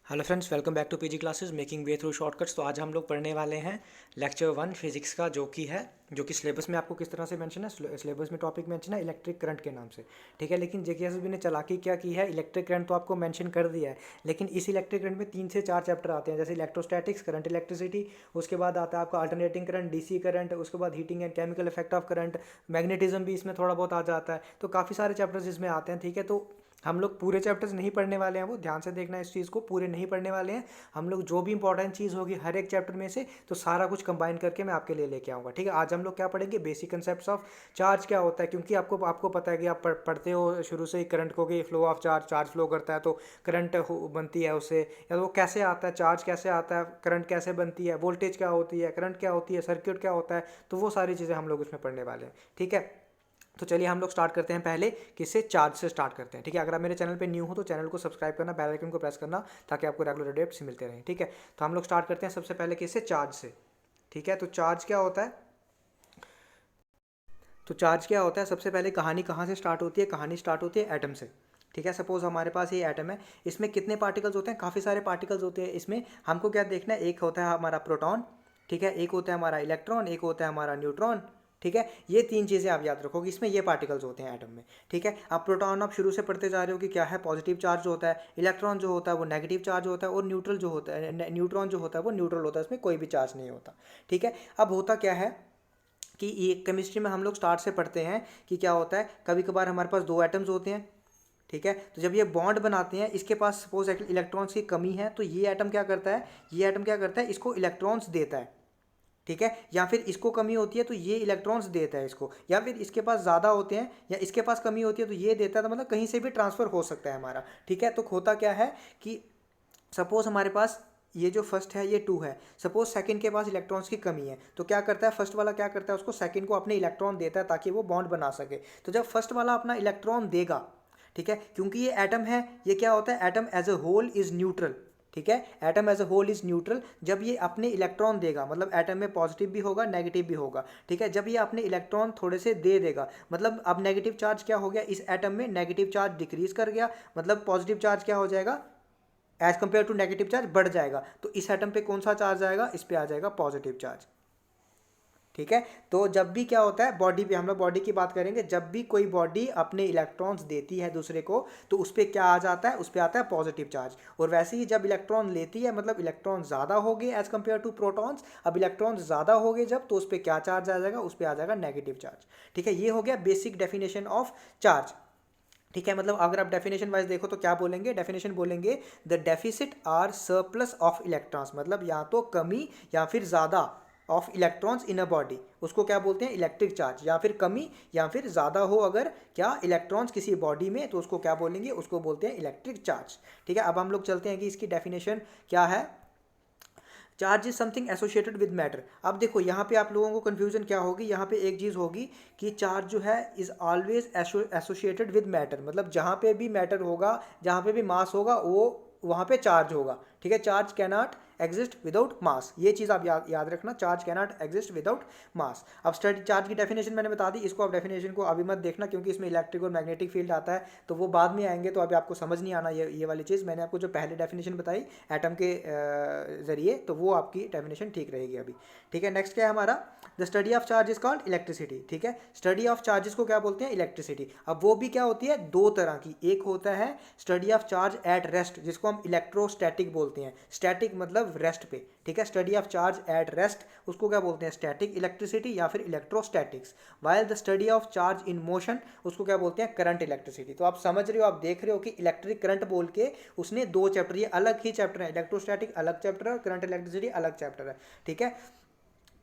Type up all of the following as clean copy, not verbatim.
Hello friends, welcome back to PG classes making way through shortcuts. तो आज हम लोग पढ़ने वाले हैं लेक्चर 1 फिजिक्स का, जो कि सिलेबस में आपको किस तरह से मेंशन है। सिलेबस में टॉपिक मेंशन है इलेक्ट्रिक करंट के नाम से, ठीक है। लेकिन जेकेएसएसबी ने चालाकी क्या की है, इलेक्ट्रिक करंट तो आपको मेंशन कर दिया है, लेकिन इस इलेक्ट्रिक करंट में 3 से 4 चैप्टर आते हैं, जैसे इलेक्ट्रोस्टैटिक्स, करंट इलेक्ट्रिसिटी, उसके बाद आता है आपका अल्टरनेटिंग करंट, डीसी करंट, उसके बाद heating and chemical effect of current, magnetism भी इसमें थोड़ा बहुत आ जाता है। तो काफ़ी सारे चैप्टर्स इसमें आते हैं, ठीक है। तो हम लोग पूरे चैप्टर्स नहीं पढ़ने वाले हैं, वो ध्यान से देखना, इस चीज़ को पूरे नहीं पढ़ने वाले हैं हम लोग। जो भी इंपॉर्टेंट चीज़ होगी हर एक चैप्टर में से, तो सारा कुछ कंबाइन करके मैं आपके लिए लेके आऊँगा, ठीक है। आज हम लोग क्या पढ़ेंगे, बेसिक कंसेप्ट्स ऑफ चार्ज क्या होता है, क्योंकि आपको आपको पता है कि आप पढ़ते हो शुरू से ही करंट को, कि flow of charge, charge flow करता है तो करंट बनती है उससे, या तो वो कैसे आता है, चार्ज कैसे आता है, करंट कैसे बनती है, वोल्टेज क्या होती है, करंट क्या होती है, सर्किट क्या होता है। तो वो सारी चीज़ें हम लोग उसमें पढ़ने वाले हैं, ठीक है। तो चलिए हम लोग स्टार्ट करते हैं, पहले किससे, चार्ज से स्टार्ट करते हैं, ठीक है। अगर आप मेरे चैनल पे न्यू हो तो चैनल को सब्सक्राइब करना, बेल आइकन को प्रेस करना, ताकि आपको रेगुलर अपडेट्स मिलते रहें, ठीक है। तो हम लोग स्टार्ट करते हैं सबसे पहले किससे, चार्ज से, ठीक है। तो चार्ज क्या होता है, सबसे पहले कहानी कहाँ से स्टार्ट होती है, कहानी स्टार्ट होती है एटम से, ठीक है। सपोज हमारे पास ये एटम है, इसमें कितने पार्टिकल्स होते हैं, काफ़ी सारे पार्टिकल्स होते हैं इसमें। हमको क्या देखना है, एक होता है हमारा प्रोटॉन, ठीक है, एक होता है हमारा इलेक्ट्रॉन, एक होता है हमारा न्यूट्रॉन, ठीक है। ये 3 चीज़ें आप याद रखोगे, इसमें ये पार्टिकल्स होते हैं एटम में, ठीक है। अब प्रोटॉन आप शुरू से पढ़ते जा रहे हो कि क्या है, पॉजिटिव चार्ज होता है, इलेक्ट्रॉन जो होता है वो नेगेटिव चार्ज होता है, और न्यूट्रल जो होता है, न्यूट्रॉन जो होता है वो न्यूट्रल होता है, इसमें कोई भी चार्ज नहीं होता, ठीक है। अब होता क्या है कि ये केमिस्ट्री में हम लोग स्टार्ट से पढ़ते हैं कि क्या होता है, कभी कभार हमारे पास 2 एटम्स होते हैं, ठीक है। तो जब ये बॉन्ड बनाते हैं, इसके पास सपोज इलेक्ट्रॉन्स की कमी है, तो ये एटम क्या करता है, इसको इलेक्ट्रॉन्स देता है, ठीक है। या फिर इसको कमी होती है तो ये इलेक्ट्रॉन्स देता है इसको, या फिर इसके पास ज़्यादा होते हैं या इसके पास कमी होती है तो ये देता है, तो मतलब कहीं से भी ट्रांसफ़र हो सकता है हमारा, ठीक है। तो होता क्या है कि सपोज हमारे पास ये जो फर्स्ट है ये 2 है, सपोज सेकंड के पास इलेक्ट्रॉन्स की कमी है, तो क्या करता है फर्स्ट वाला, क्या करता है उसको सेकंड को अपने इलेक्ट्रॉन देता है ताकि वो बॉन्ड बना सके। तो जब फर्स्ट वाला अपना इलेक्ट्रॉन देगा, ठीक है, क्योंकि ये एटम है, ये क्या होता है, atom as a whole is neutral, ठीक है। Atom as a whole is neutral, जब ये अपने इलेक्ट्रॉन देगा, मतलब एटम में पॉजिटिव भी होगा नेगेटिव भी होगा, ठीक है। जब ये अपने इलेक्ट्रॉन थोड़े से दे देगा, मतलब अब नेगेटिव चार्ज क्या हो गया, इस एटम में नेगेटिव चार्ज डिक्रीज कर गया, मतलब पॉजिटिव चार्ज क्या हो जाएगा, as compare to negative charge बढ़ जाएगा। तो इस एटम पे कौन सा चार्ज आएगा, इस पे आ जाएगा पॉजिटिव चार्ज, ठीक है। तो जब भी क्या होता है, बॉडी पे, हम लोग बॉडी की बात करेंगे, जब भी कोई बॉडी अपने इलेक्ट्रॉन्स देती है दूसरे को, तो उस पर क्या आ जाता है, उस पर आता है पॉजिटिव चार्ज। और वैसे ही जब इलेक्ट्रॉन लेती है, मतलब इलेक्ट्रॉन ज़्यादा हो गए एज कंपेयर टू प्रोटॉन्स, अब इलेक्ट्रॉन ज़्यादा हो गए जब, तो उस पर क्या चार्ज आ जाएगा, उस पर आ जाएगा नेगेटिव चार्ज, ठीक है। ये हो गया बेसिक डेफिनेशन ऑफ चार्ज, ठीक है। मतलब अगर आप डेफिनेशन वाइज देखो तो क्या बोलेंगे, डेफिनेशन बोलेंगे, the deficit or surplus of electrons, मतलब या तो कमी या फिर ज़्यादा of electrons in a body, उसको क्या बोलते हैं, इलेक्ट्रिक चार्ज। या फिर कमी या फिर ज़्यादा हो अगर क्या, इलेक्ट्रॉन्स किसी बॉडी में, तो उसको क्या बोलेंगे, उसको बोलते हैं इलेक्ट्रिक चार्ज, ठीक है। अब हम लोग चलते हैं कि इसकी डेफिनेशन क्या है। Charge is something associated with matter. अब देखो यहाँ पे आप लोगों को कन्फ्यूजन क्या होगी, यहाँ पे एक चीज़ होगी कि चार्ज जो है is always associated with matter, मतलब जहाँ पे भी मैटर होगा, जहाँ पे भी मास होगा, वो वहाँ पे चार्ज होगा, ठीक है। चार्ज कैनॉट एग्जिस्ट विदाउट मास, ये चीज़ आप याद रखना, चार्ज कैनॉट एग्जिस्ट विदाउट मास। अब स्टडी चार्ज की डेफिनेशन मैंने बता दी, इसको आप डेफिनेशन को अभी मत देखना, क्योंकि इसमें इलेक्ट्रिक और मैग्नेटिक फील्ड आता है, तो वो बाद में आएंगे, तो अभी आपको समझ नहीं आना ये वाली चीज़। मैंने आपको जो पहले डेफिनेशन बताई एटम के ज़रिए, तो वो आपकी डेफिनेशन ठीक रहेगी अभी, ठीक है। नेक्स्ट क्या है हमारा, the study of charge is called electricity, ठीक है। स्टडी ऑफ चार्जेस को क्या बोलते हैं, इलेक्ट्रिसिटी। अब वो भी क्या होती है, 2 तरह की, एक होता है study of charge at rest, जिसको हम इलेक्ट्रोस्टैटिक बोलते हैं, स्टैटिक मतलब रेस्ट पे, ठीक है। Study of charge at rest, उसको क्या बोलते हैं, स्टैटिक इलेक्ट्रिसिटी या फिर electrostatics. While the study of charge in motion, उसको क्या बोलते हैं, करंट इलेक्ट्रिसिटी। तो आप समझ रहे हो, आप देख रहे हो कि इलेक्ट्रिक करंट बोल के उसने 2 चैप्टर, ये अलग ही चैप्टर है, इलेक्ट्रोस्टैटिक अलग चैप्टर है, करंट इलेक्ट्रिसिटी अलग चैप्टर है, ठीक है।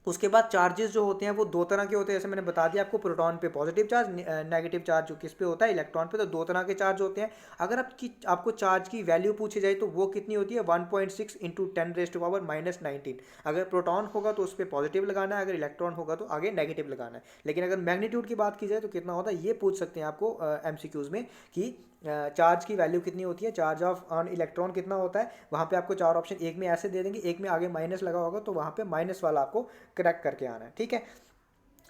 उसके बाद चार्जेस जो होते हैं वो 2 तरह के होते हैं, जैसे मैंने बता दिया आपको, प्रोटॉन पे पॉजिटिव चार्ज, नेगेटिव चार्ज जो किस पे होता है, इलेक्ट्रॉन पे। तो 2 तरह के चार्ज होते हैं। अगर आपको चार्ज की वैल्यू पूछी जाए तो वो कितनी होती है, 1.6 इंटू 10⁻⁻19। अगर प्रोटॉन होगा तो उस पर पॉजिटिव लगाना है, अगर इलेक्ट्रॉन होगा तो आगे नेगेटिव लगाना है। लेकिन अगर मैग्नीट्यूड की बात की जाए तो कितना होता है, ये पूछ सकते हैं आपको एमसीक्यूज में कि चार्ज की वैल्यू कितनी होती है, चार्ज ऑफ ऑन इलेक्ट्रॉन कितना होता है। वहाँ पे आपको 4 ऑप्शन, एक में ऐसे दे देंगे, एक में आगे माइनस लगा होगा, तो वहाँ पे माइनस वाला आपको करेक्ट करके आना है, ठीक है।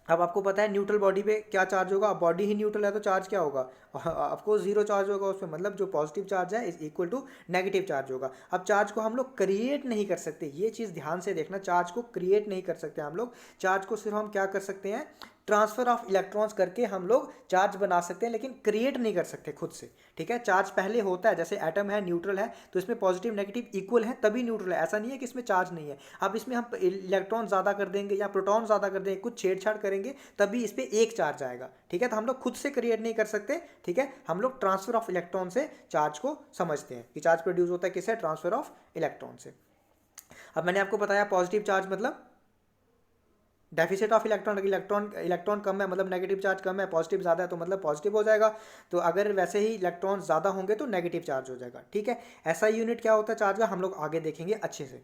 अब आपको पता है न्यूट्रल बॉडी पे क्या चार्ज होगा, अब बॉडी ही न्यूट्रल है तो चार्ज क्या होगा, आपको जीरो चार्ज होगा उसमें, मतलब जो पॉजिटिव चार्ज है is equal to negative charge होगा। अब चार्ज को हम लोग क्रिएट नहीं कर सकते, ये चीज़ ध्यान से देखना, चार्ज को क्रिएट नहीं कर सकते हम लोग, चार्ज को सिर्फ हम क्या कर सकते हैं, ट्रांसफर ऑफ इलेक्ट्रॉन्स करके हम लोग चार्ज बना सकते हैं, लेकिन क्रिएट नहीं कर सकते खुद से। ठीक है, चार्ज पहले होता है, जैसे एटम है न्यूट्रल है तो इसमें पॉजिटिव नेगेटिव इक्वल है तभी न्यूट्रल है, ऐसा नहीं है कि इसमें चार्ज नहीं है। अब इसमें हम इलेक्ट्रॉन ज़्यादा कर देंगे या प्रोटॉन ज़्यादा कर देंगे, कुछ छेड़छाड़ करेंगे तभी इस पर एक चार्ज आएगा। ठीक है, तो हम लोग खुद से क्रिएट नहीं कर सकते। ठीक है, हम लोग ट्रांसफर ऑफ इलेक्ट्रॉन से चार्ज को समझते हैं कि चार्ज प्रोड्यूस होता है किससे, ट्रांसफर ऑफ इलेक्ट्रॉन से। अब मैंने आपको बताया पॉजिटिव चार्ज मतलब डेफिसिट ऑफ इलेक्ट्रॉन, इलेक्ट्रॉन कम है मतलब नेगेटिव चार्ज कम है, पॉजिटिव ज़्यादा है तो मतलब पॉजिटिव हो जाएगा। तो अगर वैसे ही इलेक्ट्रॉन ज़्यादा होंगे तो नेगेटिव चार्ज हो जाएगा। ठीक है, ऐसा यूनिट क्या होता है चार्ज का, हम लोग आगे देखेंगे अच्छे से।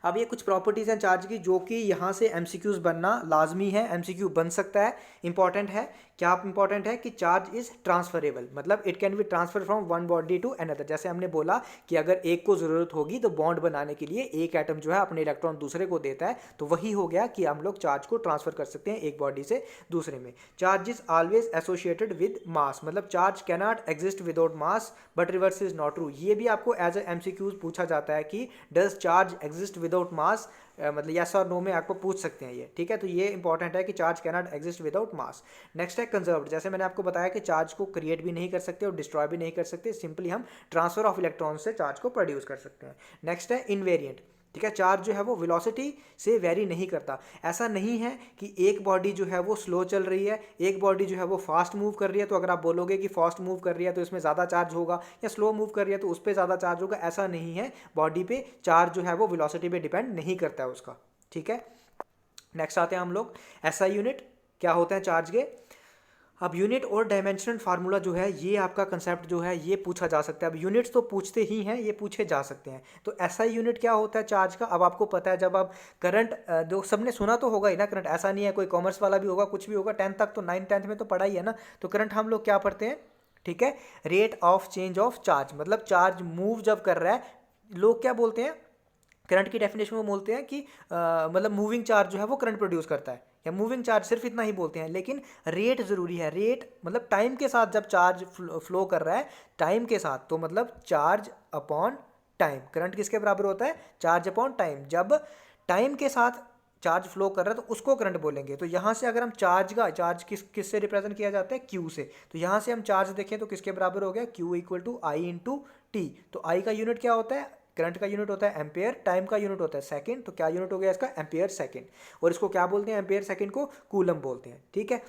अब ये कुछ प्रॉपर्टीज़ हैं चार्ज की जो कि यहाँ से एमसीक्यूज बनना लाजमी है, एमसीक्यू बन सकता है, इंपॉर्टेंट है। क्या इंपॉर्टेंट है कि चार्ज इज ट्रांसफरेबल, मतलब it can be transfer from one body to another. जैसे हमने बोला कि अगर एक को ज़रूरत होगी तो बॉन्ड बनाने के लिए एक एटम जो है अपने इलेक्ट्रॉन दूसरे को देता है, तो वही हो गया कि हम लोग चार्ज को ट्रांसफर कर सकते हैं एक बॉडी से दूसरे में। Charge is always associated with mass, मतलब charge cannot exist without mass but reverse is not true. ये भी आपको एज ए एमसीक्यूज पूछा जाता है कि डज चार्ज एग्जिस्ट विदाउट मास, मतलब यस और नो में आपको पूछ सकते हैं ये। ठीक है, तो ये इंपॉर्टेंट है कि चार्ज कैनॉट एग्जिस्ट विदाउट मास। नेक्स्ट है कंजर्व्ड, जैसे मैंने आपको बताया कि चार्ज को क्रिएट भी नहीं कर सकते और डिस्ट्रॉय भी नहीं कर सकते, सिंपली हम ट्रांसफर ऑफ इलेक्ट्रॉन से चार्ज को प्रोड्यूस कर सकते हैं। नेक्स्ट है इनवेरिएंट। ठीक है, चार्ज जो है वो वेलोसिटी से वेरी नहीं करता, ऐसा नहीं है कि एक बॉडी जो है वो स्लो चल रही है, एक बॉडी जो है वो फास्ट मूव कर रही है, तो अगर आप बोलोगे कि फास्ट मूव कर रही है तो इसमें ज़्यादा चार्ज होगा, या स्लो मूव कर रही है तो उस पर ज़्यादा चार्ज होगा, ऐसा नहीं है। बॉडी पे चार्ज जो है वो वेलोसिटी पे डिपेंड नहीं करता है उसका। ठीक है, नेक्स्ट आते हैं हम लोग एसआई यूनिट, क्या होते हैं चार्ज के। अब यूनिट और डायमेंशनल फार्मूला जो है ये आपका कंसेप्ट जो है ये पूछा जा सकता है। अब यूनिट्स तो पूछते ही हैं, ये पूछे जा सकते हैं। तो एसआई यूनिट क्या होता है चार्ज का, अब आपको पता है जब आप करंट, जो सबने सुना तो होगा ही ना करंट, ऐसा नहीं है कोई कॉमर्स वाला भी होगा कुछ भी होगा, 10th तक तो 9th-10th में तो पढ़ा ही है ना। तो करंट हम लोग क्या पढ़ते हैं, ठीक है, rate of change of charge, मतलब चार्ज मूव जब कर रहा है, लोग क्या बोलते हैं करंट की डेफिनेशन में बोलते हैं कि मतलब मूविंग चार्ज जो है वो करंट प्रोड्यूस करता है, या मूविंग चार्ज सिर्फ इतना ही बोलते हैं, लेकिन रेट ज़रूरी है। रेट मतलब टाइम के साथ जब चार्ज फ्लो कर रहा है, टाइम के साथ, तो मतलब चार्ज अपॉन टाइम, करंट किसके बराबर होता है, चार्ज अपॉन टाइम। जब टाइम के साथ चार्ज फ्लो कर रहा है तो उसको करंट बोलेंगे। तो यहाँ से अगर हम चार्ज किससे रिप्रेजेंट किया जाता है, क्यू से, तो यहाँ से हम चार्ज देखें तो किसके बराबर हो गया, Q equal to I into T. तो आई का यूनिट क्या होता है, करंट का यूनिट होता है एम्पेयर, टाइम का यूनिट होता है सेकंड, तो क्या यूनिट हो गया इसका, एम्पेयर सेकंड। और इसको क्या बोलते हैं, एम्पेयर सेकंड को कूलम बोलते हैं। ठीक है,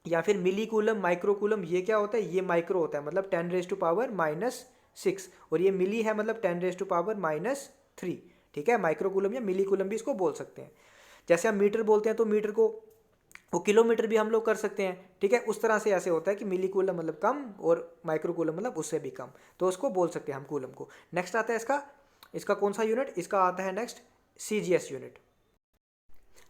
या फिर मिली कूलम, माइक्रो कूलम, ये क्या होता है, ये माइक्रो होता है मतलब 10⁻⁻⁶, और ये मिली है मतलब 10⁻⁻3। ठीक है, माइक्रो कूलम या मिली कूलम भी इसको बोल सकते हैं। जैसे हम मीटर बोलते हैं तो मीटर को वो किलोमीटर भी हम लोग कर सकते हैं। ठीक है, उस तरह से ऐसे होता है कि मिली कूलम मतलब कम और माइक्रो कूलम मतलब उससे भी कम, तो उसको बोल सकते हैं हम कूलम को। नेक्स्ट आता है इसका इसका कौन सा यूनिट, इसका आता है नेक्स्ट सीजीएस यूनिट।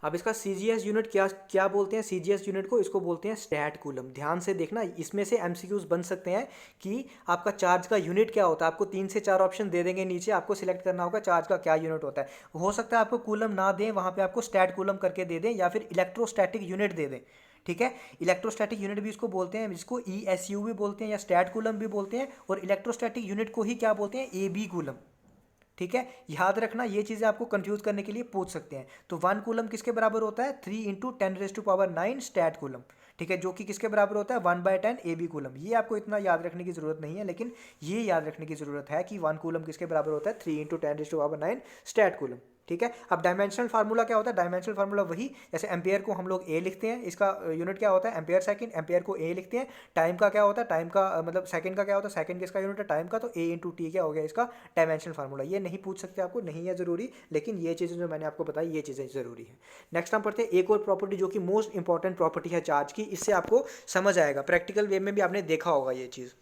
अब इसका सीजीएस यूनिट क्या क्या बोलते हैं, सीजीएस यूनिट को इसको बोलते हैं स्टैट कूलम। ध्यान से देखना, इसमें से एमसीक्यूज बन सकते हैं कि आपका चार्ज का यूनिट क्या होता है। आपको 3 से 4 ऑप्शन दे देंगे नीचे, आपको सिलेक्ट करना होगा चार्ज का क्या यूनिट होता है। हो सकता है आपको कूलम ना दें, वहाँ पे आपको स्टैट कूलम करके दे दें, या फिर इलेक्ट्रोस्टैटिक यूनिट दे दें। ठीक है, इलेक्ट्रोस्टैटिक यूनिट भी इसको बोलते हैं, जिसको ईएसयू भी बोलते हैं या स्टैट कूलम भी बोलते हैं, और इलेक्ट्रोस्टैटिक यूनिट को ही क्या बोलते हैं, एबी कूलम। ठीक है, याद रखना, ये चीज़ें आपको कंफ्यूज करने के लिए पूछ सकते हैं। तो 1 कूलम किसके बराबर होता है, 3 इंटू 10⁻⁹ स्टैट कूलम। ठीक है, जो कि किसके बराबर होता है, 1/10 ए बी कूलम। ये आपको इतना याद रखने की जरूरत नहीं है, लेकिन ये याद रखने की जरूरत है कि 1 कूलम किसके बराबर होता है, 3 इंटू 10⁻⁹ स्टैट कूलम। ठीक है, अब डायमेंशनल फार्मूला क्या होता है, डायमेंशनल फार्मूला वही, जैसे एम्पेयर को हम लोग ए लिखते हैं, इसका यूनिट क्या होता है, एम्पेयर सेकंड, एम्पेयर को ए लिखते हैं। टाइम का क्या होता है, टाइम का मतलब सेकंड का क्या होता है, सेकंड किसका यूनिट है, टाइम का, तो ए इंटू टी क्या हो गया इसका डायमेंशनल फार्मूला। ये नहीं पूछ सकते आपको, नहीं है ज़रूरी, लेकिन ये चीज़ें जो मैंने आपको बताई ये चीज़ें ज़रूरी है। नेक्स्ट हम पढ़ते हैं एक और प्रॉपर्टी जो कि मोस्ट इंपॉर्टेंट प्रॉपर्टी है चार्ज की, इससे आपको समझ आएगा, प्रैक्टिकल वे में भी आपने देखा होगा ये चीज़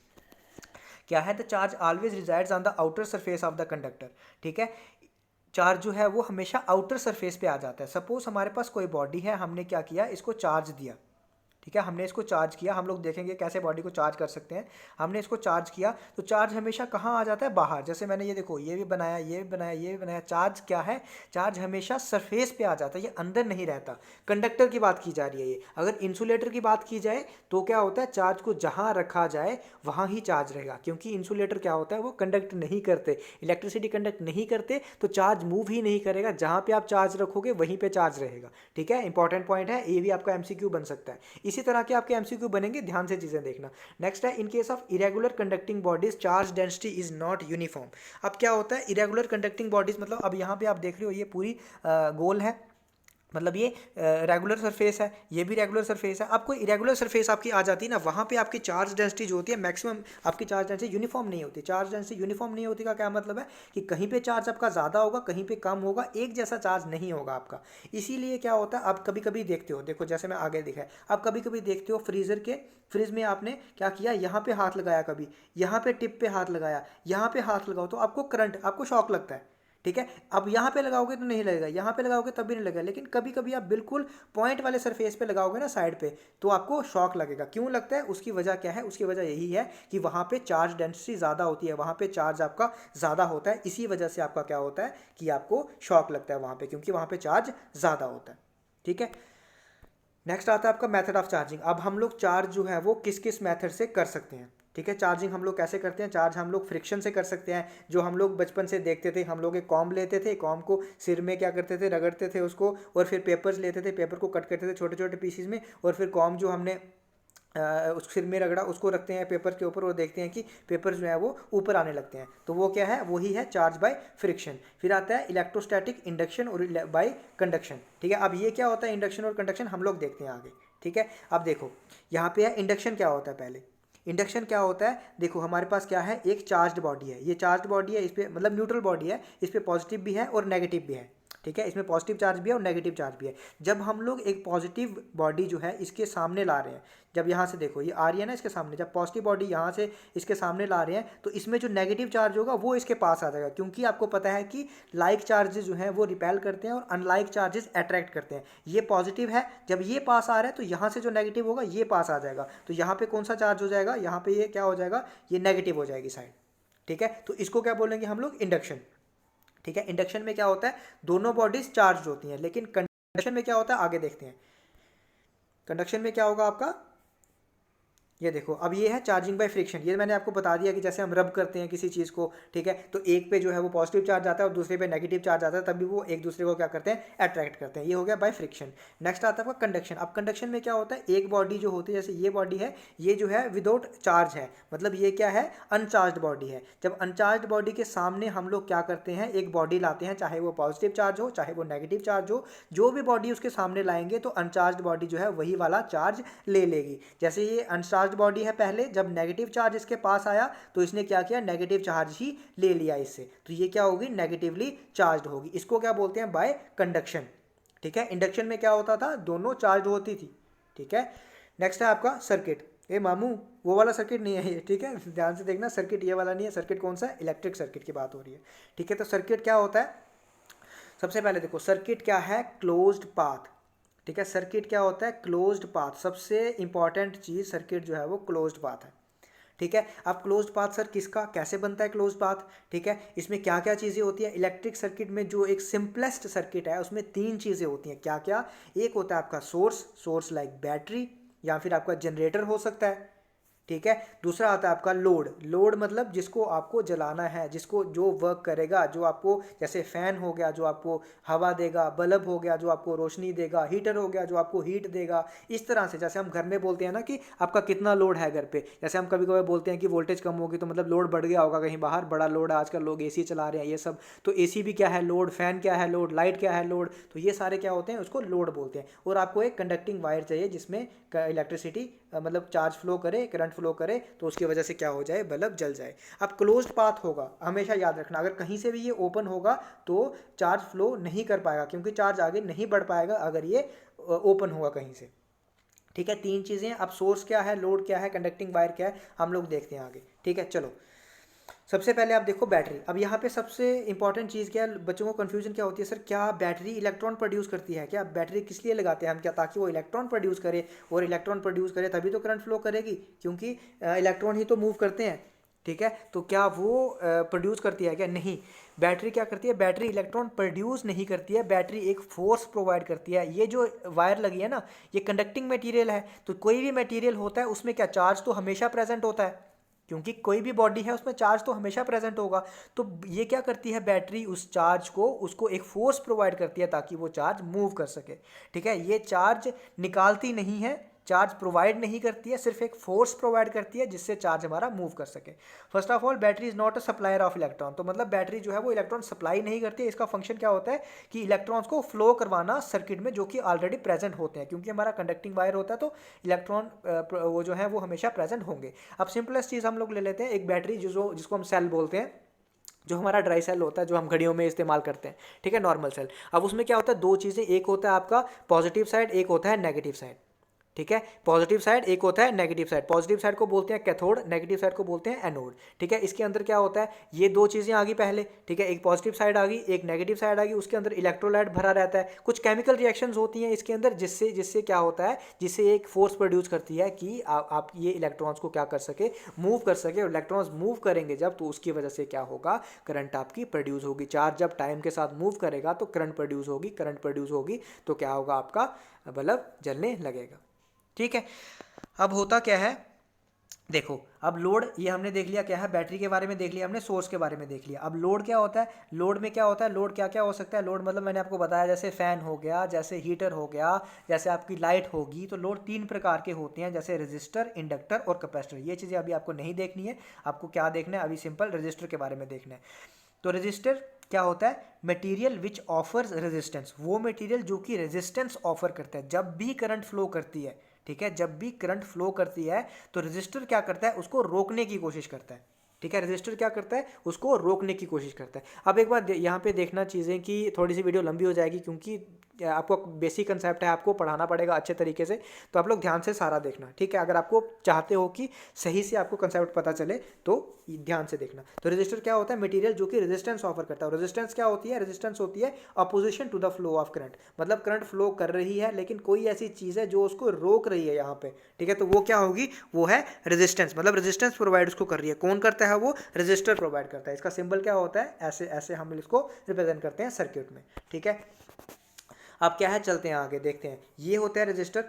क्या है। The charge always resides on the outer surface of the conductor. ठीक है, चार्ज जो है वो हमेशा आउटर सरफेस पे आ जाता है। सपोज हमारे पास कोई बॉडी है, हमने क्या किया, इसको चार्ज दिया। ठीक है, हमने इसको चार्ज किया, हम लोग देखेंगे कैसे बॉडी को चार्ज कर सकते हैं। हमने इसको चार्ज किया तो चार्ज हमेशा कहाँ आ जाता है, बाहर। जैसे मैंने ये देखो ये भी बनाया, ये भी बनाया, ये भी बनाया, चार्ज क्या है, चार्ज हमेशा सरफेस पे आ जाता है, ये अंदर नहीं रहता। कंडक्टर की बात की जा रही है ये। अगर इंसुलेटर की बात की जाए तो क्या होता है, चार्ज को जहाँ रखा जाए वहाँ ही चार्ज रहेगा, क्योंकि इंसुलेटर क्या होता है, वो कंडक्ट नहीं करते, इलेक्ट्रिसिटी कंडक्ट नहीं करते, तो चार्ज मूव ही नहीं करेगा, जहाँ पे आप चार्ज रखोगे वहीं पे चार्ज रहेगा। ठीक है, इंपॉर्टेंट पॉइंट है, ये भी आपका एमसीक्यू बन सकता है। इसी तरह के आपके एमसीक्यू बनेंगे, ध्यान से चीजें देखना। नेक्स्ट है, in case of irregular conducting bodies charge density is not uniform. अब क्या होता है इरेगुलर कंडक्टिंग बॉडीज, मतलब अब यहाँ पे आप देख रहे हो ये पूरी गोल है, मतलब ये रेगुलर सरफेस है, ये भी रेगुलर सरफेस है। आपको इरेगुलर सरफेस आपकी आ जाती है ना, वहाँ पे आपकी चार्ज डेंसिटी जो होती है मैक्सिमम, आपकी चार्ज डेंसिटी यूनिफॉर्म नहीं होती। चार्ज डेंसिटी यूनिफॉर्म नहीं होती का क्या मतलब है कि कहीं पे चार्ज आपका ज़्यादा होगा, कहीं पे कम होगा, एक जैसा चार्ज नहीं होगा आपका। इसीलिए क्या होता है, आप कभी कभी देखते हो, देखो जैसे मैं आगे दिखा है, आप कभी कभी देखते हो फ्रिज में आपने क्या किया, यहाँ पे हाथ लगाया, कभी यहाँ पे टिप पे हाथ लगाया, यहाँ पे हाथ लगाओ तो आपको करंट, आपको शॉक लगता है। ठीक है, अब यहाँ पे लगाओगे तो नहीं लगेगा, यहाँ पे लगाओगे तब भी नहीं लगेगा, लेकिन कभी कभी आप बिल्कुल पॉइंट वाले सरफेस पे लगाओगे ना, साइड पे, तो आपको शॉक लगेगा। क्यों लगता है, उसकी वजह क्या है, उसकी वजह यही है कि वहाँ पे चार्ज डेंसिटी ज़्यादा होती है, वहाँ पे चार्ज आपका ज़्यादा होता है, इसी वजह से आपका क्या होता है कि आपको शॉक लगता है वहाँ पे, क्योंकि वहाँ पे चार्ज ज़्यादा होता है। ठीक है, नेक्स्ट आता है आपका मेथड ऑफ चार्जिंग। अब हम लोग चार्ज जो है वो किस किस मेथड से कर सकते हैं। ठीक है, चार्जिंग हम लोग कैसे करते हैं, चार्ज हम लोग फ्रिक्शन से कर सकते हैं, जो हम लोग बचपन से देखते थे, हम लोग एक कॉम्ब लेते थे, कॉम्ब को सिर में क्या करते थे, रगड़ते थे उसको, और फिर पेपर्स लेते थे, पेपर को कट करते थे छोटे छोटे पीसीज में, और फिर कॉम्ब जो हमने उस सिर में रगड़ा उसको रखते हैं पेपर के ऊपर, और देखते हैं कि पेपर जो है वो ऊपर आने लगते हैं, तो वो क्या है, वही है चार्ज बाय फ्रिक्शन। फिर आता है इलेक्ट्रोस्टैटिक इंडक्शन और बाय कंडक्शन। ठीक है, अब ये क्या होता है इंडक्शन और कंडक्शन, हम लोग देखते हैं आगे। ठीक है, अब देखो यहाँ पे है इंडक्शन क्या होता है। पहले इंडक्शन क्या होता है, देखो हमारे पास क्या है, एक चार्ज बॉडी है, ये चार्ज बॉडी है, इस पर मतलब न्यूट्रल बॉडी है, इस पर पॉजिटिव भी है और नेगेटिव भी है। ठीक है, इसमें पॉजिटिव चार्ज भी है और नेगेटिव चार्ज भी है। जब हम लोग एक पॉजिटिव बॉडी जो है इसके सामने ला रहे हैं, जब यहाँ से देखो ये आ रही है ना इसके सामने, जब पॉजिटिव बॉडी यहाँ से इसके सामने ला रहे हैं, तो इसमें जो नेगेटिव चार्ज होगा वो इसके पास आ जाएगा, क्योंकि आपको पता है कि लाइक चार्जेस जो हैं वो रिपेल करते हैं और अनलाइक चार्जेस अट्रैक्ट करते हैं। ये पॉजिटिव है, जब ये पास आ रहा है तो यहाँ से जो नेगेटिव होगा ये पास आ जाएगा, तो यहाँ पे कौन सा चार्ज हो जाएगा, यहाँ पे ये क्या हो जाएगा, ये नेगेटिव हो जाएगी साइड। ठीक है, तो इसको क्या बोलेंगे हम लोग, इंडक्शन। ठीक है, इंडक्शन में क्या होता है, दोनों बॉडीज चार्ज होती हैं, लेकिन कंडक्शन में क्या होता है, आगे देखते हैं। कंडक्शन में क्या होगा आपका, ये देखो अब ये है चार्जिंग बाय फ्रिक्शन। ये मैंने आपको बता दिया कि जैसे हम रब करते हैं किसी चीज़ को, ठीक है, तो एक पे जो है वो पॉजिटिव चार्ज आता है और दूसरे पे नेगेटिव चार्ज आता है, तभी वो एक दूसरे को क्या करते हैं, अट्रैक्ट करते हैं। ये हो गया बाय फ्रिक्शन। नेक्स्ट आता है आपका कंडक्शन। अब कंडक्शन में क्या होता है, एक बॉडी जो होती है, जैसे ये बॉडी है, ये जो है विदाउट चार्ज है, मतलब ये क्या है, अनचार्ज बॉडी है। जब अनचार्ज बॉडी के सामने हम लोग क्या करते हैं, एक बॉडी लाते हैं, चाहे वो पॉजिटिव चार्ज हो चाहे वो नेगेटिव चार्ज हो, जो भी बॉडी उसके सामने लाएंगे तो अनचार्ज बॉडी जो है वही वाला चार्ज ले लेगी। जैसे ये अनचार्ज बॉडी है, पहले जब नेगेटिव चार्ज इसके पास आया तो इसने क्या किया, नेगेटिव चार्ज ही ले लिया इससे, तो ये क्या होगी, नेगेटिवली चार्ज होगी। इसको क्या बोलते हैं, बाय कंडक्शन। ठीक है, इंडक्शन में क्या होता था, दोनों चार्ज होती थी। ठीक है, नेक्स्ट है आपका सर्किट। ए मामू वो वाला सर्किट नहीं है ये, ठीक है, ध्यान से देखना, सर्किट ये वाला नहीं है। सर्किट कौन सा है, इलेक्ट्रिक सर्किट की बात हो रही है। ठीक है, तो सर्किट क्या होता है, सबसे पहले देखो सर्किट क्या है, क्लोज्ड पाथ। ठीक है, सर्किट क्या होता है, क्लोज्ड पाथ। सबसे इंपॉर्टेंट चीज़ सर्किट जो है वो क्लोज्ड पाथ है। ठीक है, अब क्लोज्ड पाथ सर किसका, कैसे बनता है क्लोज्ड पाथ। ठीक है, इसमें क्या क्या चीज़ें होती है, इलेक्ट्रिक सर्किट में जो एक सिंपलेस्ट सर्किट है उसमें तीन चीज़ें होती हैं। क्या क्या, एक होता है आपका सोर्स लाइक बैटरी, या फिर आपका जनरेटर हो सकता है। ठीक है, दूसरा आता है आपका लोड मतलब जिसको आपको जलाना है, जिसको जो वर्क करेगा, जो आपको, जैसे फैन हो गया जो आपको हवा देगा, बल्ब हो गया जो आपको रोशनी देगा, हीटर हो गया जो आपको हीट देगा। इस तरह से जैसे हम घर में बोलते हैं ना कि आपका कितना लोड है घर पे, जैसे हम कभी कभी बोलते हैं कि वोल्टेज कम होगी तो मतलब लोड बढ़ गया होगा कहीं बाहर, बड़ा लोड है, आजकल लोग एसी चला रहे हैं ये सब, तो एसी भी क्या है लोड, फैन क्या है लोड, लाइट क्या है लोड, तो ये सारे क्या होते हैं, उसको लोड बोलते हैं। और आपको एक कंडक्टिंग वायर चाहिए जिसमें इलेक्ट्रिसिटी मतलब चार्ज फ्लो करे, करंट फ्लो करे, तो उसकी वजह से क्या हो जाए, बल्ब जल जाए। अब क्लोज्ड पाथ होगा, हमेशा याद रखना, अगर कहीं से भी ये ओपन होगा तो चार्ज फ्लो नहीं कर पाएगा, क्योंकि चार्ज आगे नहीं बढ़ पाएगा अगर ये ओपन होगा कहीं से। ठीक है, तीन चीज़ें। अब सोर्स क्या है, लोड क्या है, कंडक्टिंग वायर क्या है, हम लोग देखते हैं आगे। ठीक है, चलो सबसे पहले आप देखो बैटरी। अब यहाँ पे सबसे इंपॉर्टेंट चीज़ क्या है, बच्चों को कन्फ्यूजन क्या होती है, सर क्या बैटरी इलेक्ट्रॉन प्रोड्यूस करती है? क्या बैटरी किस लिए लगाते हैं हम? क्या ताकि वो इलेक्ट्रॉन प्रोड्यूस करे, और इलेक्ट्रॉन प्रोड्यूस करे तभी तो करंट फ्लो करेगी, क्योंकि इलेक्ट्रॉन ही तो मूव करते हैं। ठीक है, तो क्या वो प्रोड्यूस करती है? क्या नहीं। बैटरी क्या करती है? बैटरी इलेक्ट्रॉन प्रोड्यूस नहीं करती है, बैटरी एक फोर्स प्रोवाइड करती है। ये जो वायर लगी है ना, ये कंडक्टिंग मटेरियल है, तो कोई भी मटेरियल होता है उसमें क्या चार्ज तो हमेशा प्रेजेंट होता है, क्योंकि कोई भी बॉडी है उसमें चार्ज तो हमेशा प्रेजेंट होगा। तो ये क्या करती है बैटरी, उस चार्ज को, उसको एक फोर्स प्रोवाइड करती है ताकि वो चार्ज मूव कर सके। ठीक है, ये चार्ज निकालती नहीं है, चार्ज प्रोवाइड नहीं करती है, सिर्फ एक फोर्स प्रोवाइड करती है जिससे चार्ज हमारा मूव कर सके। First of all battery is not a supplier of electron, तो मतलब बैटरी जो है वो इलेक्ट्रॉन सप्लाई नहीं करती है। इसका फंक्शन क्या होता है कि इलेक्ट्रॉन्स को फ्लो करवाना सर्किट में, जो कि ऑलरेडी प्रेजेंट होते हैं, क्योंकि हमारा कंडक्टिंग वायर होता है तो इलेक्ट्रॉन वो जो है वो हमेशा प्रेजेंट होंगे। अब सिंपलेस्ट चीज़ हम लोग ले लेते हैं, एक बैटरी जिसको हम सेल बोलते हैं, जो हमारा ड्राई सेल होता है, जो हम घड़ियों में इस्तेमाल करते हैं। ठीक है, नॉर्मल सेल। अब उसमें क्या होता है, दो चीज़ें, एक होता है आपका पॉजिटिव साइड, एक होता है नेगेटिव साइड। ठीक है, पॉजिटिव साइड, एक होता है नेगेटिव साइड। पॉजिटिव साइड को बोलते हैं कैथोड, नेगेटिव साइड को बोलते हैं एनोड। ठीक है, इसके अंदर क्या होता है, ये दो चीज़ें आ गई पहले। ठीक है, एक पॉजिटिव साइड आ गई, एक नेगेटिव साइड आ गई, उसके अंदर इलेक्ट्रोलाइट भरा रहता है, कुछ केमिकल रिएक्शंस होती हैं इसके अंदर, जिससे जिससे क्या होता है, जिससे एक फोर्स प्रोड्यूस करती है कि आप ये इलेक्ट्रॉन्स को क्या कर सके, मूव कर सके। और इलेक्ट्रॉन्स मूव करेंगे जब, तो उसकी वजह से क्या होगा, करंट आपकी प्रोड्यूस होगी। चार्ज जब टाइम के साथ मूव करेगा तो करंट प्रोड्यूस होगी, करंट प्रोड्यूस होगी तो क्या होगा, आपका बल्ब जलने लगेगा। ठीक है, अब होता क्या है, देखो, अब लोड ये हमने देख लिया क्या है, बैटरी के बारे में देख लिया हमने, सोर्स के बारे में देख लिया। अब लोड क्या होता है, लोड में क्या होता है, लोड क्या क्या हो सकता है। लोड मतलब मैंने आपको बताया, जैसे फैन हो गया, जैसे हीटर हो गया, जैसे आपकी लाइट होगी। तो लोड तीन प्रकार के होते हैं, जैसे रजिस्टर, इंडक्टर और कैपेसिटर। ये चीज़ें अभी आपको नहीं देखनी है, आपको क्या देखना है, अभी सिंपल रजिस्टर के बारे में देखना है। तो रजिस्टर क्या होता है, मटेरियल विच ऑफर्स रेजिस्टेंस, वो मटेरियल जो कि रेजिस्टेंस ऑफर करता है जब भी करंट फ्लो करती है। ठीक है, जब भी करंट फ्लो करती है तो रजिस्टर क्या करता है, उसको रोकने की कोशिश करता है। ठीक है, रजिस्टर क्या करता है, उसको रोकने की कोशिश करता है। अब एक बार यहाँ पे देखना चीज़ें कि थोड़ी सी वीडियो लंबी हो जाएगी, क्योंकि आपको बेसिक कंसेप्ट है, आपको पढ़ाना पड़ेगा अच्छे तरीके से, तो आप लोग ध्यान से सारा देखना। ठीक है, अगर आपको चाहते हो कि सही से आपको कंसेप्ट पता चले तो ध्यान से देखना। तो रेजिस्टर क्या होता है, मटेरियल जो कि रेजिस्टेंस ऑफर करता है। रेजिस्टेंस क्या होती है, रेजिस्टेंस होती है opposition to the flow of current, मतलब करंट फ्लो कर रही है लेकिन कोई ऐसी चीज़ है जो उसको रोक रही है यहाँ पे। ठीक है, तो वो क्या होगी, वो है रेजिस्टेंस, मतलब रेजिस्टेंस प्रोवाइड उसको कर रही है। कौन करता है, वो रजिस्टर प्रोवाइड करता है। इसका सिंबल क्या होता है, ऐसे ऐसे हम इसको रिप्रेजेंट करते हैं सर्किट में। ठीक है, अब क्या है, चलते हैं आगे, देखते हैं। ये होता है रजिस्टर।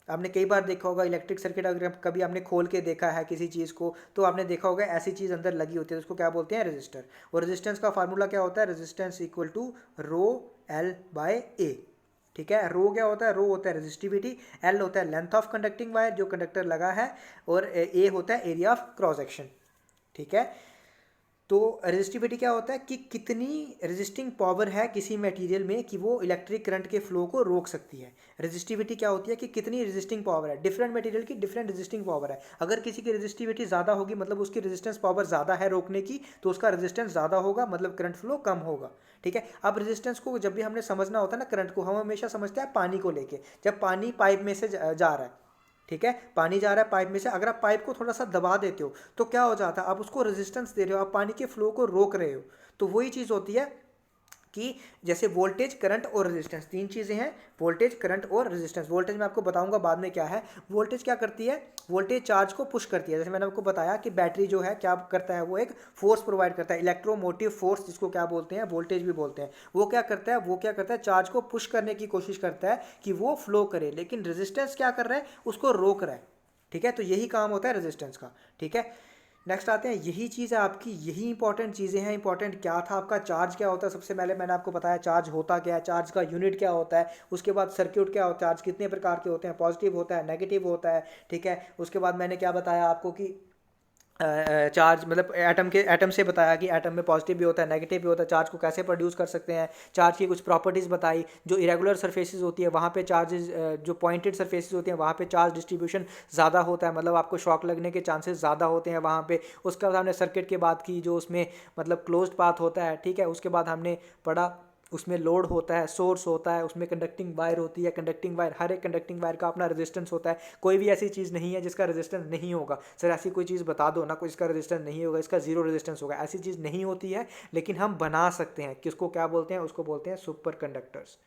आपने कई बार देखा होगा इलेक्ट्रिक सर्किट, अगर कभी आपने खोल के देखा है किसी चीज़ को, तो आपने देखा होगा ऐसी चीज़ अंदर लगी होती है, उसको क्या बोलते हैं, रजिस्टर। और रेजिस्टेंस का फार्मूला क्या होता है, resistance equal to rho L by A. ठीक है, रो क्या होता है, रो होता है रेजिस्टिविटी, एल होता है लेंथ ऑफ कंडक्टिंग वायर जो कंडक्टर लगा है, और ए होता है एरिया ऑफ क्रॉस सेक्शन। ठीक है, तो रेजिस्टिविटी क्या होता है कि कितनी रेजिस्टिंग पावर है किसी मटेरियल में कि वो इलेक्ट्रिक करंट के फ्लो को रोक सकती है। रेजिस्टिविटी क्या होती है कि कितनी रेजिस्टिंग पावर है, डिफरेंट मटेरियल की डिफरेंट रेजिस्टिंग पावर है। अगर किसी की रेजिस्टिविटी ज़्यादा होगी मतलब उसकी रेजिस्टेंस पावर ज़्यादा है रोकने की, तो उसका रेजिस्टेंस ज़्यादा होगा, मतलब करंट फ्लो कम होगा। ठीक है, अब रेजिस्टेंस को जब भी हमने समझना होता है ना, करंट को हम हमेशा समझते हैं पानी को लेके। जब पानी पाइप में से जा रहा है, ठीक है, पानी जा रहा है पाइप में से, अगर आप पाइप को थोड़ा सा दबा देते हो तो क्या हो जाता है, आप उसको रेजिस्टेंस दे रहे हो, आप पानी के फ्लो को रोक रहे हो। तो वही चीज़ होती है कि जैसे वोल्टेज, करंट और रेजिस्टेंस, तीन चीज़ें हैं, वोल्टेज, करंट और रेजिस्टेंस। वोल्टेज मैं आपको बताऊंगा बाद में क्या है। वोल्टेज क्या करती है, वोल्टेज चार्ज को पुश करती है। जैसे मैंने आपको बताया कि बैटरी जो है क्या करता है, वो एक फोर्स प्रोवाइड करता है, इलेक्ट्रोमोटिव फोर्स जिसको क्या बोलते हैं, वोल्टेज भी बोलते हैं। वो क्या करता है, वो क्या करता है, चार्ज को पुश करने की कोशिश करता है कि वो फ्लो करे, लेकिन रेजिस्टेंस क्या कर रहा है, उसको रोक रहा है। ठीक है, तो यही काम होता है रेजिस्टेंस का। ठीक है, नेक्स्ट आते हैं, यही चीज़ है आपकी, यही इंपॉर्टेंट चीज़ें हैं। इंपॉर्टेंट क्या था आपका, चार्ज क्या होता है। सबसे पहले मैंने आपको बताया चार्ज होता क्या है, चार्ज का यूनिट क्या होता है। उसके बाद सर्किट क्या होता है, चार्ज कितने प्रकार के होते हैं, पॉजिटिव होता है, नेगेटिव होता है। ठीक है, उसके बाद मैंने क्या बताया आपको कि चार्ज मतलब एटम से बताया कि एटम में पॉजिटिव भी होता है, नेगेटिव भी होता है, चार्ज को कैसे प्रोड्यूस कर सकते हैं। चार्ज की कुछ प्रॉपर्टीज़ बताई, जो इरेगुलर सरफेसेस होती है वहाँ पे चार्जेस, जो पॉइंटेड सरफेसेस होती हैं वहाँ पे चार्ज डिस्ट्रीब्यूशन ज़्यादा होता है, मतलब आपको शॉक लगने के चांसेस ज़्यादा होते हैं वहाँ पे। उसके बाद हमने सर्किट की बात की, जो उसमें मतलब क्लोज्ड पाथ होता है। ठीक है, उसके बाद हमने पढ़ा उसमें लोड होता है, सोर्स होता है, उसमें कंडक्टिंग वायर होती है, कंडक्टिंग वायर, हर एक कंडक्टिंग वायर का अपना रेजिस्टेंस होता है। कोई भी ऐसी चीज़ नहीं है जिसका रेजिस्टेंस नहीं होगा। सर ऐसी कोई चीज़ बता दो ना, कोई इसका रेजिस्टेंस नहीं होगा, इसका जीरो रेजिस्टेंस होगा, ऐसी चीज़ नहीं होती है। लेकिन हम बना सकते हैं, किसको क्या बोलते हैं, उसको बोलते हैं सुपर कंडक्टर्स।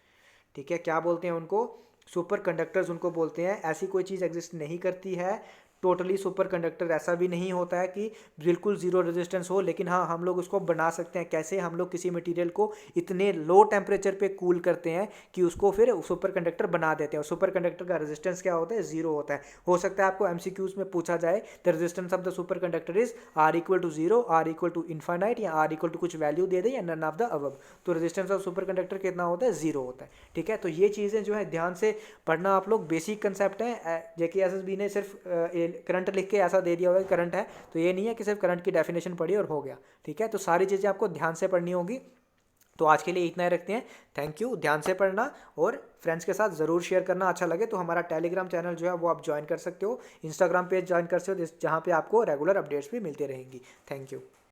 ठीक है, क्या बोलते हैं उनको, सुपर कंडक्टर्स उनको बोलते हैं। ऐसी कोई चीज़ एग्जिस्ट नहीं करती है टोटली सुपर कंडक्टर। ऐसा भी नहीं होता है कि बिल्कुल जीरो रेजिस्टेंस हो, लेकिन हाँ हम लोग उसको बना सकते हैं। कैसे, हम लोग किसी मटेरियल को इतने लो टेम्परेचर पे कूल करते हैं कि उसको फिर सुपर कंडक्टर बना देते हैं। और सुपर कंडक्टर का रेजिस्टेंस क्या होता है, जीरो होता है। हो सकता है आपको एमसीक्यूज में पूछा जाए the resistance of the superconductor is R equal to zero, R equal to infinite, या आर इक्वल टू कुछ वैल्यू दे दे, या नन ऑफ द अबव। तो रेजिस्टेंस ऑफ सुपर कंडक्टर कितना होता है, जीरो होता है। ठीक है, तो ये चीज़ें जो है ध्यान से पढ़ना आप लोग, बेसिक कंसेप्ट है। JKSSB ने सिर्फ करंट लिख के ऐसा दे दिया होगा कि करंट है, तो ये नहीं है कि सिर्फ करंट की डेफिनेशन पढ़ी और हो गया। ठीक है, तो सारी चीज़ें आपको ध्यान से पढ़नी होगी। तो आज के लिए इतना ही रखते हैं। थैंक यू, ध्यान से पढ़ना और फ्रेंड्स के साथ ज़रूर शेयर करना। अच्छा लगे तो हमारा टेलीग्राम चैनल जो है वो आप ज्वाइन कर सकते हो, इंस्टाग्राम पेज ज्वाइन कर सकते हो, जहाँ पे आपको रेगुलर अपडेट्स भी मिलते रहेंगी। Thank you.